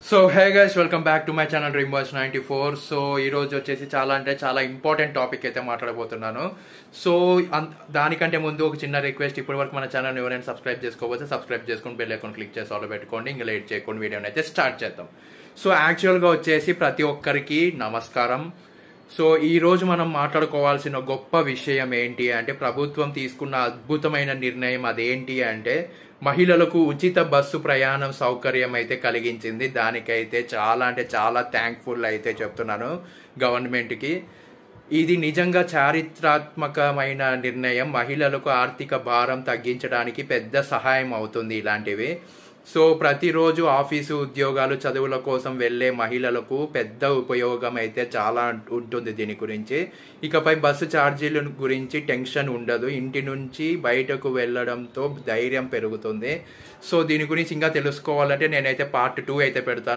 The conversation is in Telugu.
So hey guys welcome back to my channel dream boys 94. So ఈ రోజు వచ్చేసి చాలా ఇంపార్టెంట్ టాపిక్ అయితే మాట్లాడబోతున్నాను. సో దానికంటే ముందు ఒక చిన్న రిక్వెస్ట్, ఇప్పటి వరకు మన ఛానల్ ఎవరైనా సబ్స్క్రైబ్ చేసుకోకపోతే సబ్స్క్రైబ్ చేసుకుని బెల్ ఐకాన్ క్లిక్ చేసి ఆల్ పెట్టుకోండి. ఇంకా లేట్ చేయకుండా వీడియోని అయితే స్టార్ట్ చేద్దాం. సో యాక్చువల్గా వచ్చేసి ప్రతి ఒక్కరికి నమస్కారం. సో ఈ రోజు మనం మాట్లాడుకోవాల్సిన గొప్ప విషయం ఏంటి అంటే, ప్రభుత్వం తీసుకున్న అద్భుతమైన నిర్ణయం అదేంటి అంటే మహిళలకు ఉచిత బస్సు ప్రయాణం సౌకర్యం అయితే కలిగించింది. దానికైతే చాలా థ్యాంక్ఫుల్ అయితే చెప్తున్నాను గవర్నమెంట్కి. ఇది నిజంగా చారిత్రాత్మకమైన నిర్ణయం. మహిళలకు ఆర్థిక భారం తగ్గించడానికి పెద్ద సహాయం అవుతుంది ఇలాంటివి. సో ప్రతిరోజు ఆఫీసు ఉద్యోగాలు చదువుల కోసం వెళ్ళే మహిళలకు పెద్ద ఉపయోగం అయితే చాలా ఉంటుంది దీని గురించి. ఇకపై బస్సు ఛార్జీల గురించి టెన్షన్ ఉండదు. ఇంటి నుంచి బయటకు వెళ్ళడంతో ధైర్యం పెరుగుతుంది. సో దీని గురించి ఇంకా తెలుసుకోవాలంటే నేనైతే పార్ట్ 2 అయితే పెడతాను.